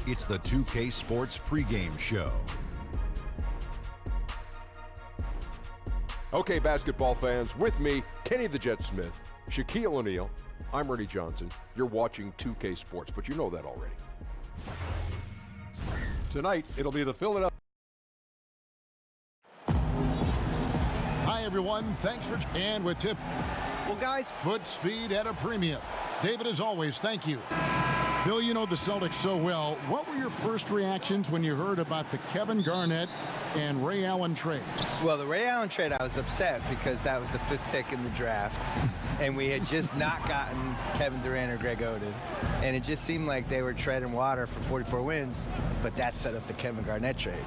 It's the 2K Sports pregame show. Okay, basketball fans, with me, Kenny the Jet Smith, Shaquille O'Neal, I'm Ernie Johnson. You're watching 2K Sports, but you know that already. Tonight, it'll be the Philadelphia. Hi, everyone. Thanks for and with tip. Well, guys, Foot speed at a premium. David, as always, thank you. Bill, you know the Celtics so well. What were your first reactions when you heard about the Kevin Garnett and Ray Allen trade? well, the Ray Allen trade, I was upset because that was the 5th pick in the draft, and we had just not gotten Kevin Durant or Greg Oden, and it just seemed like they were treading water for 44 wins, but that set up the Kevin Garnett trade.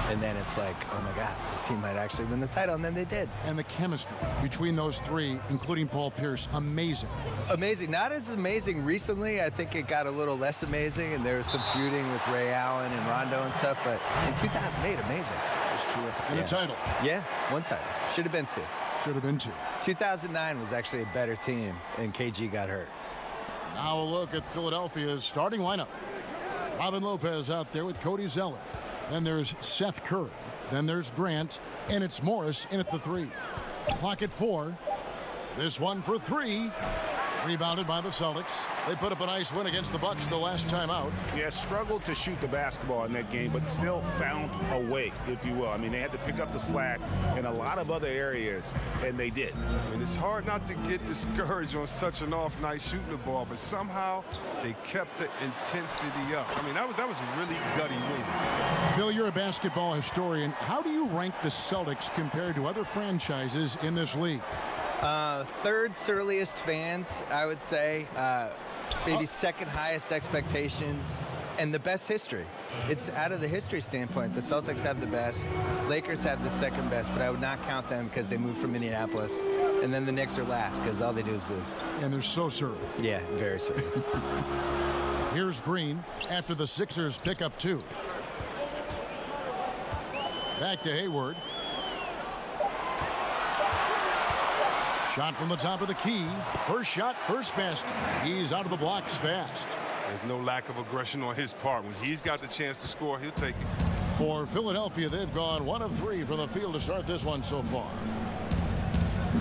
And then it's like, oh my God, this team might actually win the title, and then they did. And the chemistry between those three, including Paul Pierce, amazing. Amazing. Not as amazing recently. I think it got a little less amazing, and there was some feuding with Ray Allen and Rondo and stuff, but in 2008, amazing. It was terrific. And a title. Yeah, one title. Should have been 2. Should have been 2. 2009 was actually a better team, and KG got hurt. Now a look at Philadelphia's starting lineup. Robin Lopez out there with Cody Zeller. Then there's Seth Curry. Then there's Grant. And it's Morris in at the 3. Clock at 4. This one for 3. Rebounded by the Celtics. They put up a nice win against the Bucks the last time out. Yeah, struggled to shoot the basketball in that game, but still found a way, if you will. I mean, they had to pick up the slack in a lot of other areas, and they did. And it's hard not to get discouraged on such an off night shooting the ball, but somehow they kept the intensity up. I mean, that was a really gutty win. Bill, you're a basketball historian. How do you rank the Celtics compared to other franchises in this league? 3rd surliest fans, I would say. Maybe 2nd highest expectations, and the best history. It's out of the history standpoint. The Celtics have the best. Lakers have the 2nd best, but I would not count them because they moved from Minneapolis. And then the Knicks are last because all they do is lose. And they're so surly. Yeah, very surly. Here's Green after the Sixers pick up 2. Back to Hayward. Shot from the top of the key. First shot, first basket. He's out of the blocks fast. There's no lack of aggression on his part. When he's got the chance to score, he'll take it. For Philadelphia, they've gone 1 of 3 from the field to start this one so far.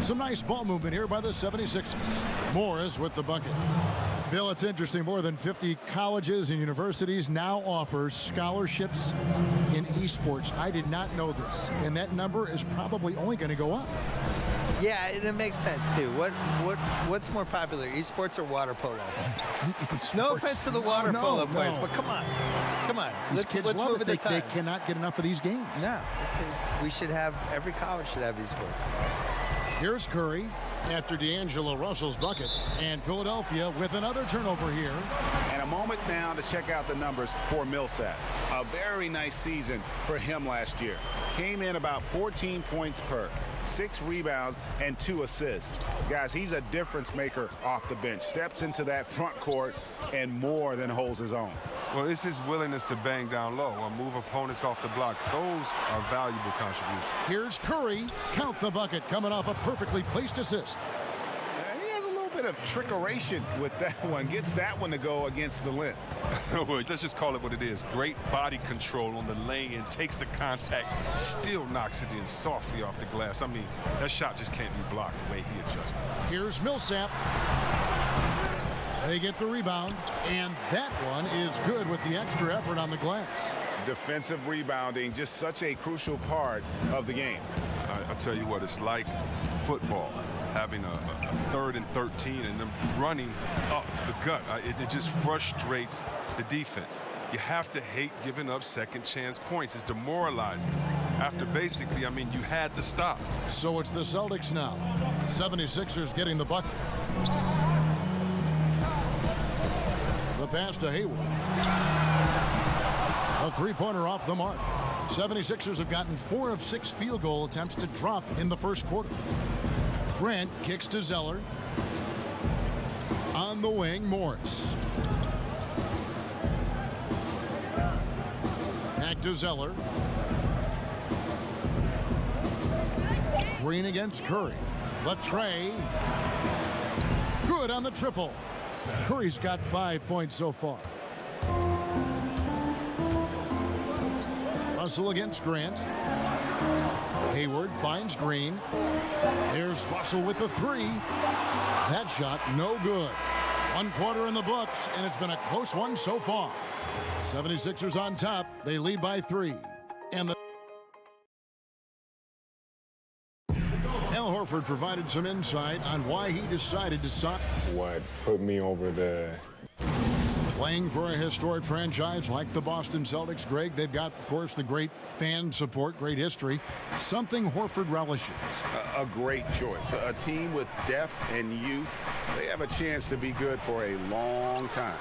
Some nice ball movement here by the 76ers. Morris with the bucket. Bill, it's interesting. More than 50 colleges and universities now offer scholarships in esports. I did not know this, and that number is probably only going to go up. Yeah, and it makes sense too. What's more popular, esports or water polo? No offense to the water polo players, but come on. These kids love move it. with the They times. cannot get enough of these games. No, we should have, every college should have esports. Here's Curry after D'Angelo Russell's bucket, and Philadelphia with another turnover here. And a moment now to check out the numbers for Millsap. A very nice season for him last year. Came in about 14 points per, 6 rebounds, and 2 assists. Guys, he's a difference maker off the bench. Steps into that front court and more than holds his own. Well, it's his willingness to bang down low or move opponents off the block. Those are valuable contributions. Here's Curry. Count the bucket coming off a perfectly placed assist. He has a little bit of trickeration with that one. Gets that one to go against the limb. Well, let's just call it what it is. Great body control on the lane, takes the contact, still knocks it in softly off the glass. I mean, that shot just can't be blocked the way he adjusted. Here's Millsap. They get the rebound, and that one is good with the extra effort on the glass. Defensive rebounding, just such a crucial part of the game. I'll tell you what, it's like football, having a 3rd and 13 and them running up the gut. It just frustrates the defense. You have to hate giving up second chance points. It's demoralizing. After basically, I mean, you had to stop. So it's the Celtics now. 76ers getting the bucket. The pass to Hayward. A 3-pointer off the mark. 76ers have gotten 4 of 6 field goal attempts to drop in the first quarter. Grant kicks to Zeller. On the wing, Morris. Back to Zeller. Green against Curry. Latrey. Good on the triple. Curry's got 5 points so far. Russell against Grant. Hayward finds Green. Here's Russell with the three. That shot no good. 1 quarter in the books, and it's been a close one so far. 76ers on top. They lead by 3. And Al Horford provided some insight on why he decided to sign. What put me over the... Playing for a historic franchise like the Boston Celtics, Greg, they've got, of course, the great fan support, great history, something Horford relishes. A great choice. A team with depth and youth. They have a chance to be good for a long time.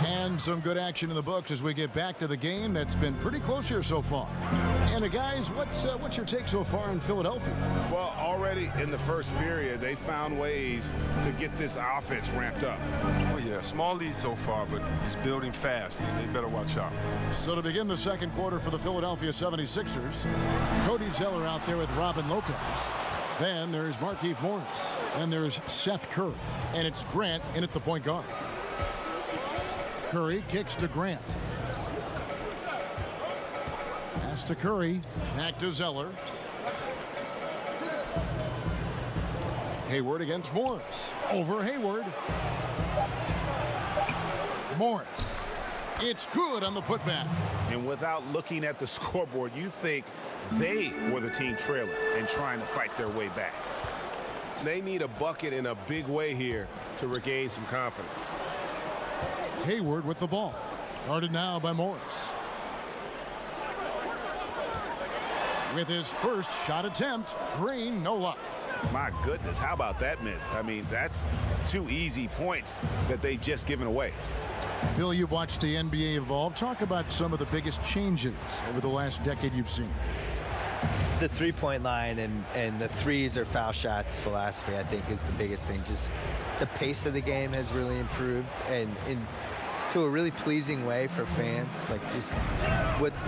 And some good action in the books as we get back to the game that's been pretty close here so far. And guys, what's your take so far in Philadelphia? Well, already in the first period, they found ways to get this offense ramped up. Oh, yeah, small lead so far, but it's building fast, and they better watch out. So to begin the second quarter for the Philadelphia 76ers, Cody Zeller out there with Robin Lopez. Then there's Markieff Morris. Then there's Seth Curry. And it's Grant in at the point guard. Curry kicks to Grant. Pass to Curry. Back to Zeller. Hayward against Morris. Over Hayward. Morris. It's good on the putback. And without looking at the scoreboard, you think they were the team trailing and trying to fight their way back. They need a bucket in a big way here to regain some confidence. Hayward with the ball. Guarded now by Morris. With his first shot attempt, Green, no luck. My goodness, how about that miss? I mean, that's 2 easy points that they've just given away. Bill, you've watched the NBA evolve. Talk about some of the biggest changes over the last decade you've seen. The three-point line and the threes or foul shots philosophy, I think, is the biggest thing. Just the pace of the game has really improved, and to a really pleasing way for fans. Like just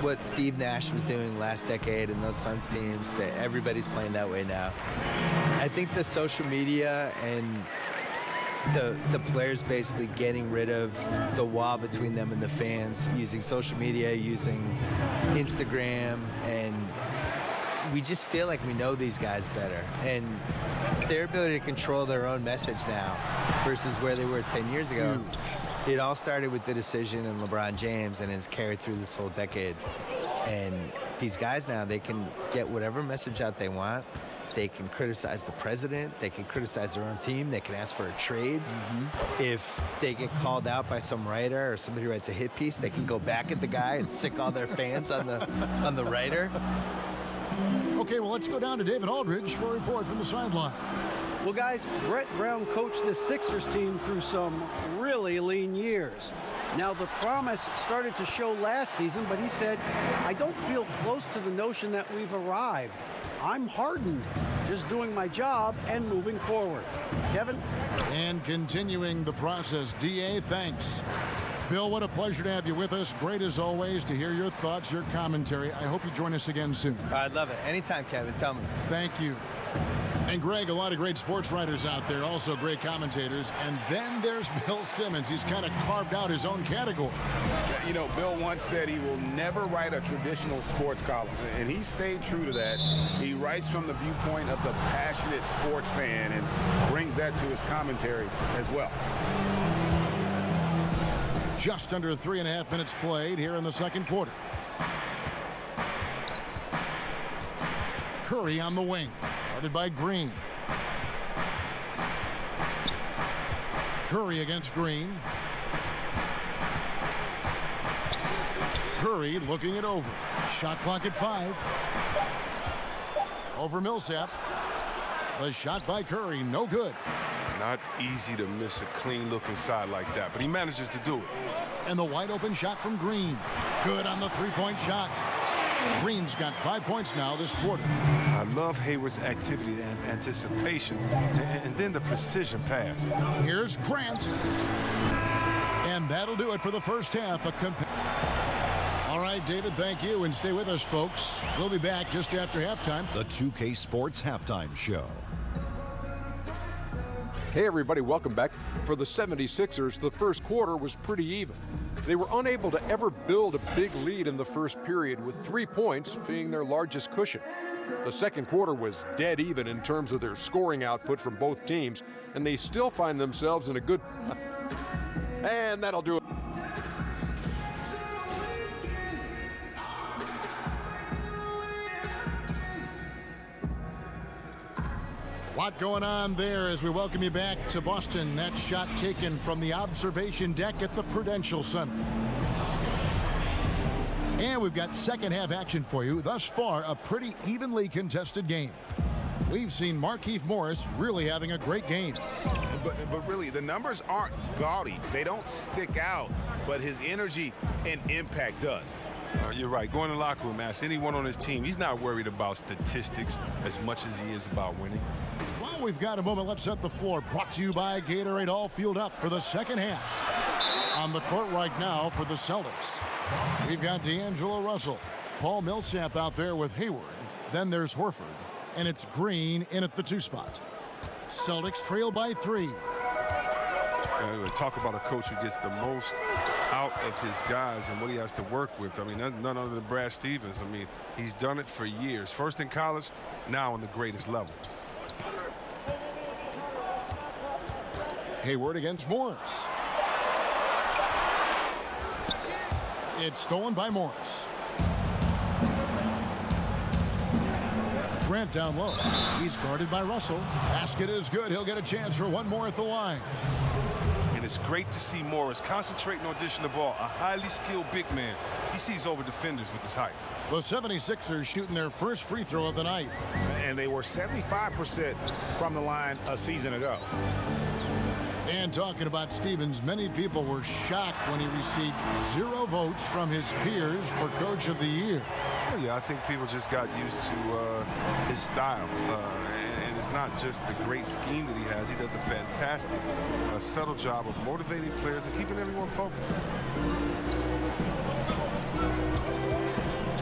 what Steve Nash was doing last decade in those Suns teams, that everybody's playing that way now. I think the social media and the players basically getting rid of the wall between them and the fans, using social media, using Instagram, and we just feel like we know these guys better. And their ability to control their own message now versus where they were 10 years ago. It all started with the decision in LeBron James and has carried through this whole decade. And these guys now, they can get whatever message out they want. They can criticize the president. They can criticize their own team. They can ask for a trade. If they get called out by some writer or somebody who writes a hit piece, they can go back at the guy and sick all their fans on the writer. Okay, well, let's go down to David Aldridge for a report from the sideline. Well, guys, Brett Brown coached the Sixers team through some really lean years. Now, the promise started to show last season, but he said, I don't feel close to the notion that we've arrived. I'm hardened, just doing my job and moving forward. Kevin? And continuing the process, D.A., thanks. Bill, what a pleasure to have you with us. Great as always to hear your thoughts, your commentary. I hope you join us again soon. I'd love it. Anytime, Kevin. Tell me. Thank you. And Greg, a lot of great sports writers out there, also great commentators. And then there's Bill Simmons. He's kind of carved out his own category. You know, Bill once said he will never write a traditional sports column, and he stayed true to that. He writes from the viewpoint of the passionate sports fan and brings that to his commentary as well. Just under 3.5 minutes played here in the second quarter. Curry on the wing, guarded by Green. Curry against Green. Curry looking it over. Shot clock at 5. Over Millsap. The shot by Curry, no good. Not easy to miss a clean-looking shot like that, but he manages to do it. And the wide open shot from Green. Good on the three-point shot. Green's got 5 points now this quarter. I love Hayward's activity and anticipation, and then the precision pass. Here's Grant. And that'll do it for the first half. All right, David, thank you, and stay with us, folks. We'll be back just after halftime. The 2K Sports Halftime Show. Hey everybody, welcome back. For the 76ers, the first quarter was pretty even. They were unable to ever build a big lead in the first period, with 3 points being their largest cushion. The second quarter was dead even in terms of their scoring output from both teams, and they still find themselves in a good... And that'll do it. Lot going on there as we welcome you back to Boston. That shot taken from the observation deck at the Prudential Center. And we've got second half action for you. Thus far, a pretty evenly contested game. We've seen Markieff Morris really having a great game. But really, the numbers aren't gaudy. They don't stick out, but his energy and impact does. You're right. Going to the locker room, ask anyone on his team. He's not worried about statistics as much as he is about winning. Well, we've got a moment. Let's set the floor. Brought to you by Gatorade. All fueled up for the second half. On the court right now for the Celtics, we've got D'Angelo Russell. Paul Millsap out there with Hayward. Then there's Horford. And it's Green in at the 2 spot. Celtics trail by 3. Talk about a coach who gets the most out of his guys and what he has to work with. I mean, none other than Brad Stevens. I mean, he's done it for years. First in college, now on the greatest level. Hayward against Morris. It's stolen by Morris. Grant down low. He's guarded by Russell. Basket is good. He'll get a chance for one more at the line. And it's great to see Morris concentrating on dishing the ball. A highly skilled big man. He sees over defenders with his height. The 76ers shooting their first free throw of the night. And they were 75% from the line a season ago. And talking about Stevens, many people were shocked when he received 0 votes from his peers for Coach of the Year. Oh, yeah, I think people just got used to his style. And it's not just the great scheme that he has. He does a fantastic, subtle job of motivating players and keeping everyone focused.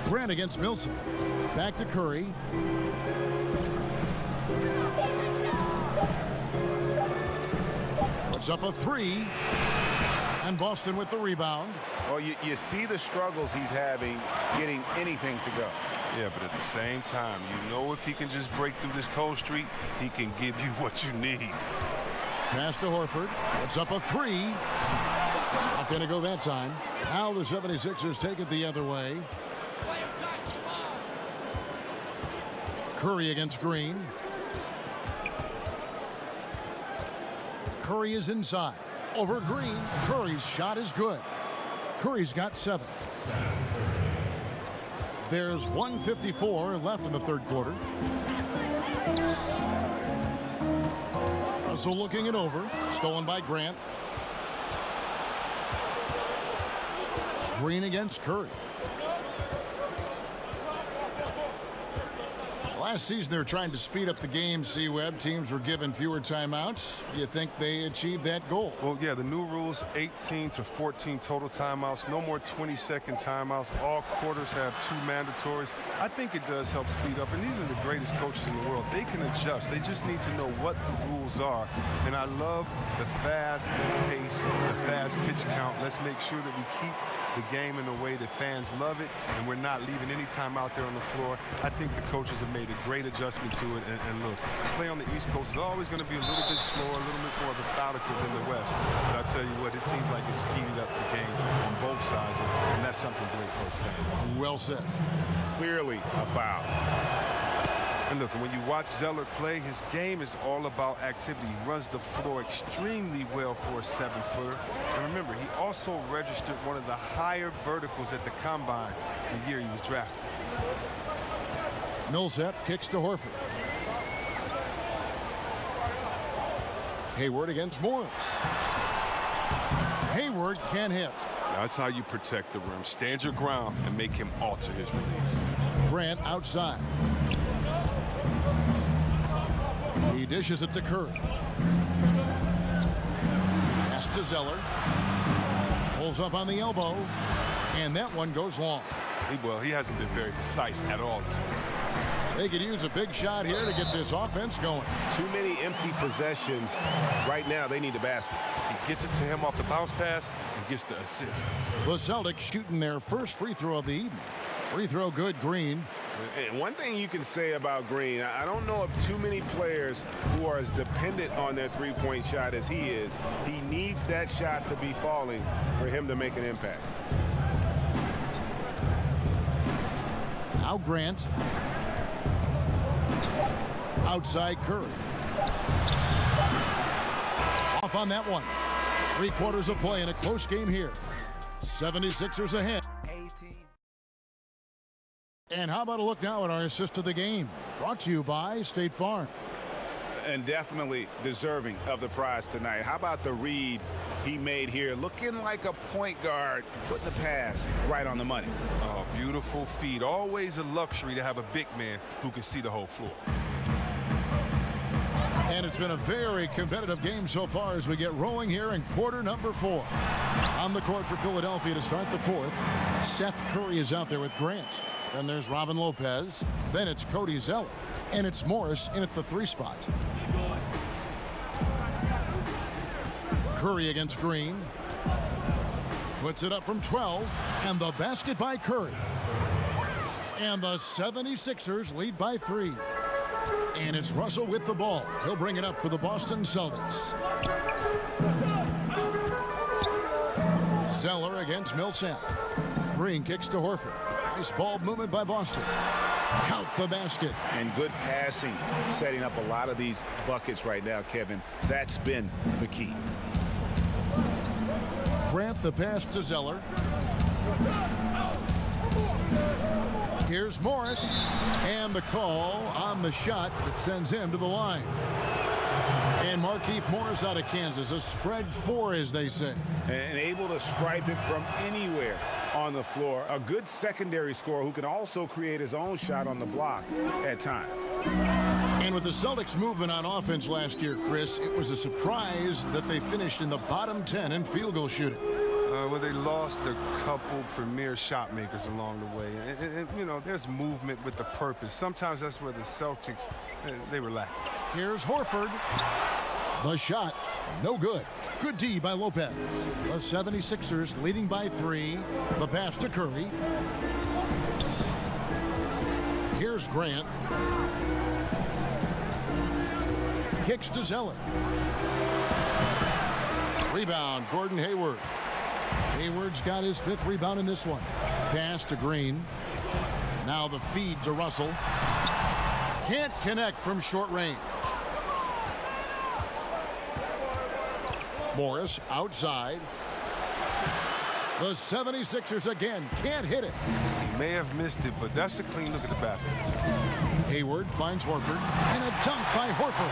Grant against Millsap. Back to Curry. Puts up a 3. And Boston with the rebound. Well, you see the struggles he's having getting anything to go. Yeah, but at the same time, you know if he can just break through this cold streak, he can give you what you need. Pass to Horford. Puts up a 3. Not going to go that time. Now the 76ers take it the other way. Curry against Green. Curry is inside. Over Green. Curry's shot is good. Curry's got 7. There's 1:54 left in the third quarter. Russell looking it over. Stolen by Grant. Green against Curry. Last season, they were trying to speed up the game, C-Web. Teams were given fewer timeouts. Do you think they achieved that goal? Well, yeah, the new rules, 18 to 14 total timeouts, no more 20-second timeouts. All quarters have 2 mandatories. I think it does help speed up, and these are the greatest coaches in the world. They can adjust. They just need to know what the rules are. And I love the fast pace, the fast pitch count. Let's make sure that we keep the game in a way that fans love it, and we're not leaving any time out there on the floor. I think the coaches have made a great adjustment to it, and look, play on the East Coast is always going to be a little bit slower, a little bit more methodical than the West. But I tell you what, it seems like it's speeded up the game on both sides, and that's something great for us fans. Well said. Clearly a foul. And look, when you watch Zeller play, his game is all about activity. He runs the floor extremely well for a 7-footer. And remember, he also registered one of the higher verticals at the combine the year he was drafted. Millsap kicks to Horford. Hayward against Morris. Hayward can hit. That's how you protect the rim. Stand your ground and make him alter his release. Grant outside. He dishes it to Curry. Pass to Zeller. Pulls up on the elbow. And that one goes long. Well, he hasn't been very precise at all. They could use a big shot here to get this offense going. Too many empty possessions. Right now, they need a basket. He gets it to him off the bounce pass and gets the assist. The Celtics shooting their first free throw of the evening. Free throw good, Green. And one thing you can say about Green, I don't know of too many players who are as dependent on their three-point shot as he is. He needs that shot to be falling for him to make an impact. Now Grant. Outside Curry. Off on that one. 3/4 of play in a close game here. 76ers ahead. And how about a look now at our assist of the game? Brought to you by State Farm. And definitely deserving of the prize tonight. How about the read he made here? Looking like a point guard, putting the pass right on the money. Oh, beautiful feed. Always a luxury to have a big man who can see the whole floor. And it's been a very competitive game so far as we get rolling here in quarter number 4. On the court for Philadelphia to start the 4th. Seth Curry is out there with Grant. Then there's Robin Lopez. Then it's Cody Zeller. And it's Morris in at the 3 spot. Curry against Green. Puts it up from 12. And the basket by Curry. And the 76ers lead by 3. And it's Russell with the ball. He'll bring it up for the Boston Celtics. Zeller against Millsap. Green kicks to Horford. Nice ball movement by Boston. Count the basket. And good passing, setting up a lot of these buckets right now, Kevin. That's been the key. Grant the pass to Zeller. Here's Morris. And the call on the shot that sends him to the line. And Markieff Morris out of Kansas. A spread 4, as they say. And able to stripe it from anywhere on the floor. A good secondary scorer who can also create his own shot on the block at times. And with the Celtics movement on offense last year, Chris, it was a surprise that they finished in the bottom 10 in field goal shooting. Well, they lost a couple premier shot makers along the way. And, you know, there's movement with the purpose. Sometimes that's where the Celtics, they were lacking. Here's Horford. The shot, no good. Good D by Lopez. The 76ers leading by 3. The pass to Curry. Here's Grant. Kicks to Zeller. Rebound, Gordon Hayward. Hayward's got his 5th rebound in this one. Pass to Green. Now the feed to Russell. Can't connect from short range. Morris outside. The 76ers again can't hit it. He may have missed it, but that's a clean look at the basket. Hayward finds Horford, and a dunk by Horford.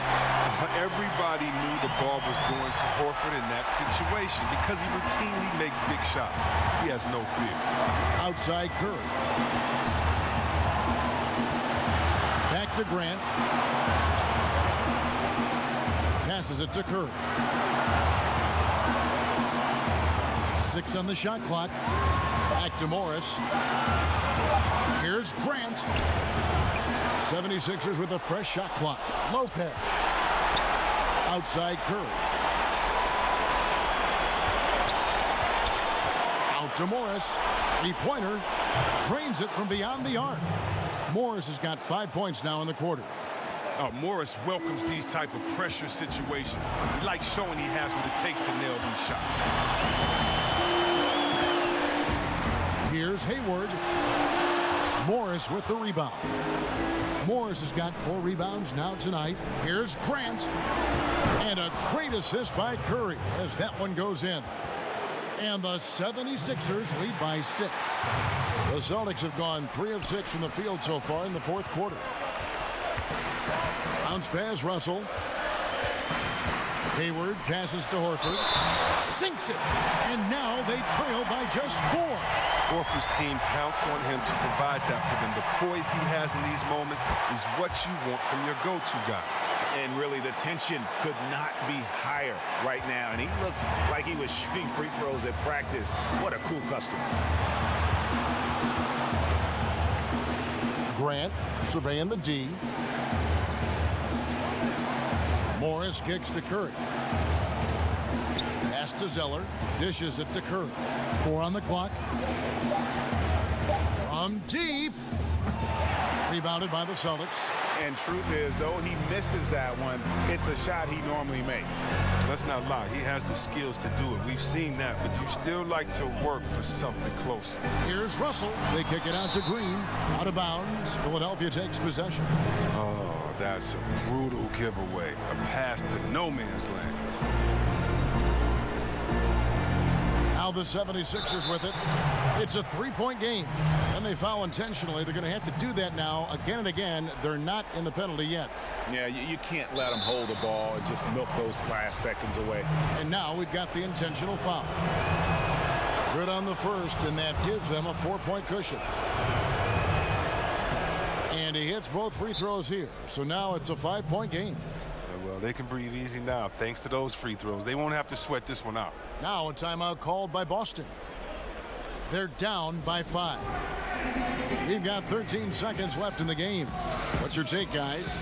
Everybody knew the ball was going to Horford in that situation because he routinely makes big shots. He has no fear. Outside Curry. Back to Grant. Passes it to Curry. 6 on the shot clock. Back to Morris. Here's Grant. 76ers with a fresh shot clock. Lopez. Outside Curry. Out to Morris. 3-pointer. Drains it from beyond the arc. Morris has got 5 points now in the quarter. Morris welcomes these type of pressure situations. He likes showing he has what it takes to nail these shots. Here's Hayward. Morris with the rebound. Morris has got 4 rebounds now tonight. Here's Grant. And a great assist by Curry as that one goes in. And the 76ers lead by 6. The Celtics have gone 3 of 6 from the field so far in the 4th quarter. Bounce pass, Russell. Hayward passes to Horford. Sinks it. And now they trail by just 4. Horford's team counts on him to provide that for them. The poise he has in these moments is what you want from your go-to guy. And really, the tension could not be higher right now. And he looked like he was shooting free throws at practice. What a cool customer. Grant surveying the D. Morris kicks to Curry. Pass to Zeller. Dishes it to Curry. 4 on the clock. From deep. Rebounded by the Celtics. And truth is, though he misses that one, it's a shot he normally makes. Let's not lie. He has the skills to do it. We've seen that, but you still like to work for something closer. Here's Russell. They kick it out to Green. Out of bounds. Philadelphia takes possession. Oh, that's a brutal giveaway. A pass to no man's land. Now the 76ers with it. It's a 3-point game. And they foul intentionally. They're going to have to do that now again and again. They're not in the penalty yet. Yeah, you can't let them hold the ball and just milk those last seconds away. And now we've got the intentional foul. Good on the first, and that gives them a 4-point cushion. And he hits both free throws here. So now it's a 5-point game. Well, they can breathe easy now thanks to those free throws. They won't have to sweat this one out. Now a timeout called by Boston. They're down by 5. We've got 13 seconds left in the game. What's your take, guys?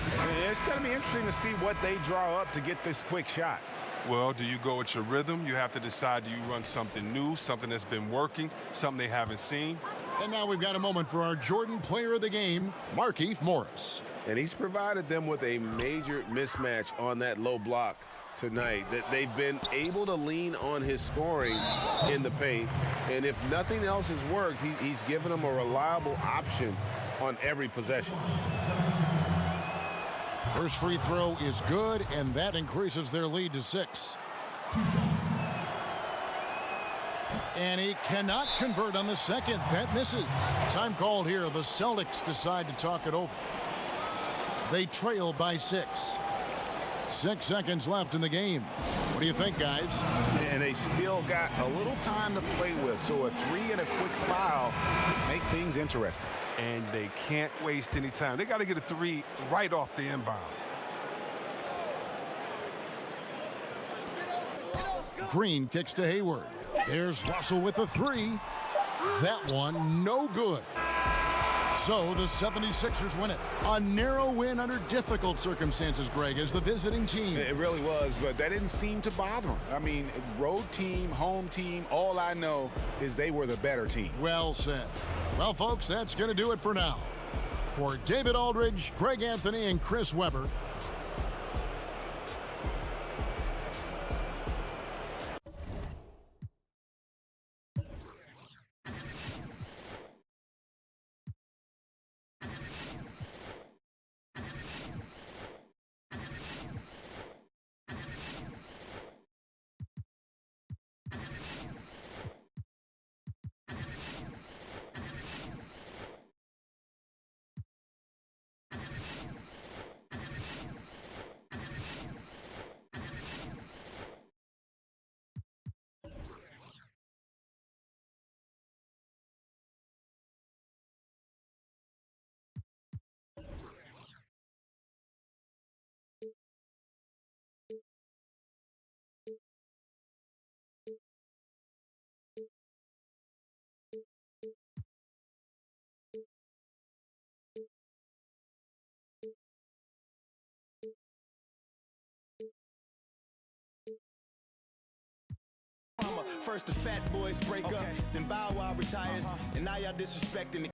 It's going to be interesting to see what they draw up to get this quick shot. Well, do you go with your rhythm? You have to decide, do you run something new, something that's been working, something they haven't seen? And now we've got a moment for our Jordan player of the game, Markieff Morris. And he's provided them with a major mismatch on that low block tonight, that they've been able to lean on his scoring in the paint. And if nothing else has worked, he's given them a reliable option on every possession. First free throw is good, and that increases their lead to 6. And he cannot convert on the second. That misses. Time called here. The Celtics decide to talk it over. They trail by 6. 6 seconds left in the game. What do you think, guys? And they still got a little time to play with, so a 3 and a quick foul make things interesting. And they can't waste any time. They got to get a 3 right off the inbound. Green kicks to Hayward. There's Russell with a 3. That one no good. So the 76ers win it. A narrow win under difficult circumstances, Greg, as the visiting team. It really was, but that didn't seem to bother them. I mean, road team, home team, all I know is they were the better team. Well said. Well, folks, that's going to do it for now. For David Aldridge, Greg Anthony, and Chris Webber, First the fat boys break up, then Bow Wow retires, and now y'all disrespecting the